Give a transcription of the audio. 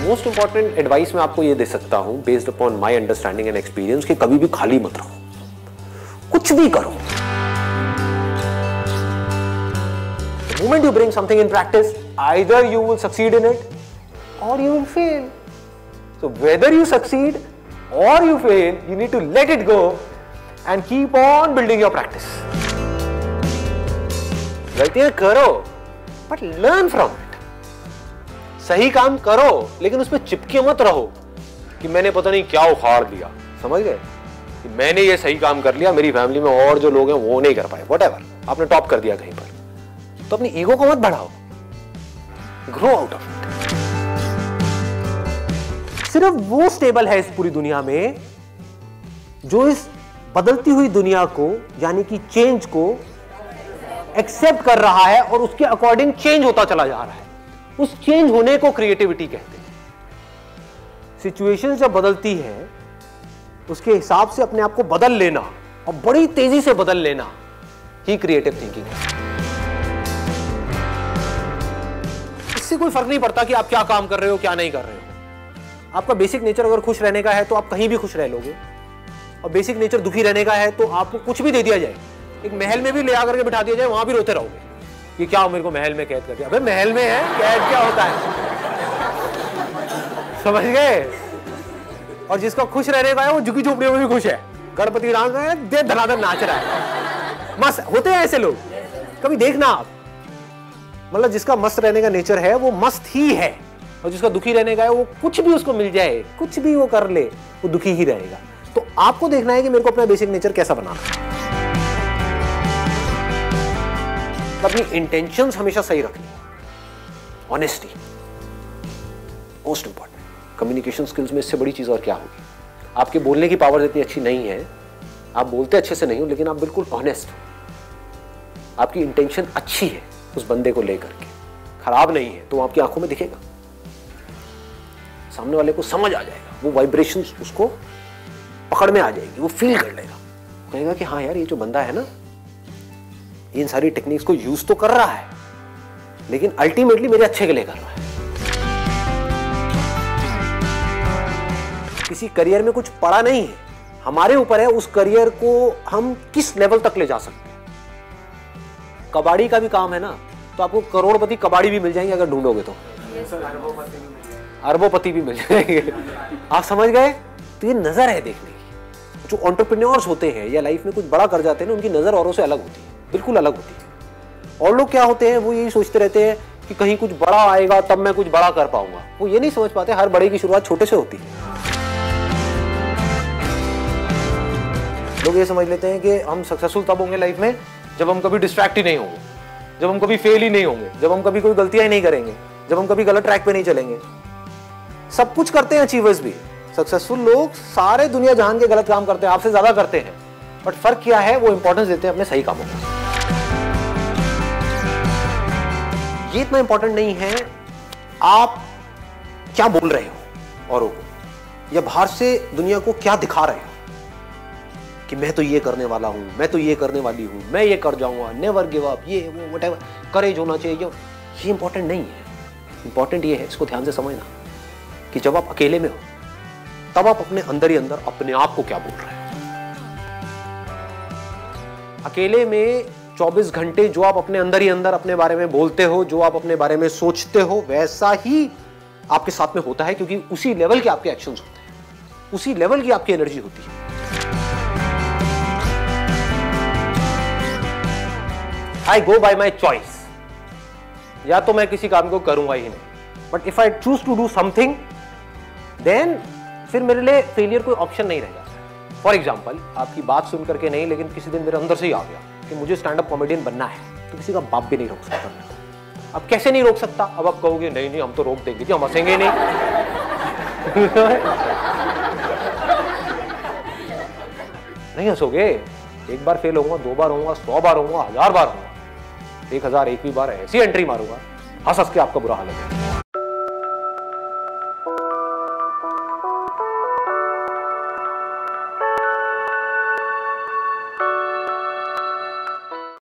Most important advice मैं आपको ये दे सकता हूं based upon my understanding and experience कि कभी भी खाली मत रहो, कुछ भी करो। The moment you bring something in practice, either you will succeed in it or you will fail. So whether you succeed or you fail, you need to let it go and keep on building your practice. गलतियां करो but learn from it. सही काम करो लेकिन उसमें चिपके मत रहो कि मैंने पता नहीं क्या उखाड़ दिया, समझ गए, कि मैंने ये सही काम कर लिया, मेरी फैमिली में और जो लोग हैं वो नहीं कर पाए, व्हाटएवर, आपने टॉप कर दिया कहीं पर, तो अपनी ईगो को मत बढ़ाओ, ग्रो आउट ऑफ इट। सिर्फ वो स्टेबल है इस पूरी दुनिया में जो इस बदलती हुई दुनिया को यानी कि चेंज को एक्सेप्ट कर रहा है और उसके अकॉर्डिंग चेंज होता चला जा रहा है। उस चेंज होने को क्रिएटिविटी कहते हैं। सिचुएशन जब बदलती है उसके हिसाब से अपने आप को बदल लेना और बड़ी तेजी से बदल लेना ही क्रिएटिव थिंकिंग है। इससे कोई फर्क नहीं पड़ता कि आप क्या काम कर रहे हो क्या नहीं कर रहे हो। आपका बेसिक नेचर अगर खुश रहने का है तो आप कहीं भी खुश रह लोगे, और बेसिक नेचर दुखी रहने का है तो आपको कुछ भी दे दिया जाए, एक महल में भी ले आकर के बिठा दिया जाए, वहां भी रोते रहोगे कि क्या मेरे को महल में कैद कर दिया। अबे महल में है, कैद क्या होता है, समझ गए। और जिसका खुश रहने का है वो झुकी झोपड़ियों में भी खुश है, गणपति डांस है, दे धनाधन नाच रहा है, मस्त होते हैं ऐसे लोग, कभी देखना आप। मतलब जिसका मस्त रहने का नेचर है वो मस्त ही है, और जिसका दुखी रहने का है वो कुछ भी उसको मिल जाए, कुछ भी वो कर ले, वो दुखी ही रहेगा। तो आपको देखना है कि मेरे को अपना बेसिक नेचर कैसा बनाना है। अपनी इंटेंशंस हमेशा सही रखनी, honesty most important. Communication skills में इससे बड़ी चीज और क्या होगी। आपके बोलने की पावर इतनी अच्छी नहीं है, आप बोलते अच्छे से नहीं हो, लेकिन आप बिल्कुल ऑनेस्ट हो, आपकी इंटेंशन अच्छी है उस बंदे को लेकर के, खराब नहीं है, तो आपकी आंखों में दिखेगा, सामने वाले को समझ आ जाएगा, वो वाइब्रेशंस उसको पकड़ में आ जाएगी, वो फील कर लेगा, कहेगा कि हाँ यार ये जो बंदा है ना इन सारी टेक्निक्स को यूज तो कर रहा है लेकिन अल्टीमेटली मेरे अच्छे के लिए कर रहा है। किसी करियर में कुछ पड़ा नहीं है, हमारे ऊपर है उस करियर को हम किस लेवल तक ले जा सकते हैं। कबाड़ी का भी काम है ना, तो आपको करोड़पति कबाड़ी भी मिल जाएंगे अगर ढूंढोगे तो, अरबोपति भी मिल जाएंगे, आप समझ गए। तो ये नजर है देखने की। जो एंटरप्रेन्योर्स होते हैं या लाइफ में कुछ बड़ा कर जाते हैं ना, उनकी नजर औरों से अलग होती है, बिल्कुल अलग होती है। और लोग क्या होते हैं, वो यही सोचते रहते हैं कि कहीं कुछ बड़ा आएगा तब मैं कुछ बड़ा कर पाऊंगा। वो ये नहीं समझ पाते हर बड़े की शुरुआत छोटे से होती है। लोग ये समझ लेते हैं कि हम सक्सेसफुल तब होंगे लाइफ में जब हम कभी डिस्ट्रैक्ट ही नहीं होंगे, जब हम कभी फेल ही नहीं होंगे, जब हम कभी कोई गलतियां ही नहीं करेंगे, जब हम कभी गलत ट्रैक पे नहीं चलेंगे। सब कुछ करते हैं अचीवर्स भी, सक्सेसफुल लोग सारे दुनिया जहान के गलत काम करते हैं, आपसे ज्यादा करते हैं, बट फर्क क्या है, वो इंपॉर्टेंस देते हैं अपने सही कामों को। ये इतना इंपॉर्टेंट नहीं है आप क्या बोल रहे हो औरों को, या बाहर से दुनिया को क्या दिखा रहे हो कि मैं तो ये करने वाला हूं, मैं तो ये करने वाली हूं, मैं ये कर जाऊंगा, नेवर गिव अप, ये वो व्हाटएवर, करेज होना चाहिए। ये इंपॉर्टेंट नहीं है। इंपॉर्टेंट ये है, इसको ध्यान से समझना, कि जब आप अकेले में हो तब आप अपने अंदर ही अंदर अपने आप को क्या बोल रहे हो। अकेले में 24 घंटे जो आप अपने अंदर ही अंदर अपने बारे में बोलते हो, जो आप अपने बारे में सोचते हो, वैसा ही आपके साथ में होता है, क्योंकि उसी लेवल के आपके एक्शंस होते हैं, उसी लेवल की आपकी एनर्जी होती है। आई गो बाय माई चॉइस, या तो मैं किसी काम को करूंगा ही नहीं, but if I choose to do something then फिर मेरे लिए फेलियर कोई ऑप्शन नहीं रहेगा। फॉर एग्जाम्पल, आपकी बात सुन करके नहीं, लेकिन किसी दिन मेरे अंदर से ही आ गया कि मुझे स्टैंड अप कॉमेडियन बनना है, तो किसी का बाप भी नहीं रोक सकता। अब कैसे नहीं रोक सकता, अब आप कहोगे नहीं नहीं हम तो रोक देंगे जी, हम हंसेंगे नहीं। नहीं हंसोगे, एक बार फेल होऊंगा, 2 बार होऊंगा, 100 बार होऊंगा, 1000 बार होऊंगा, 1001वीं बार ऐसी एंट्री मारूंगा, हंस हंस के आपका बुरा हाल है।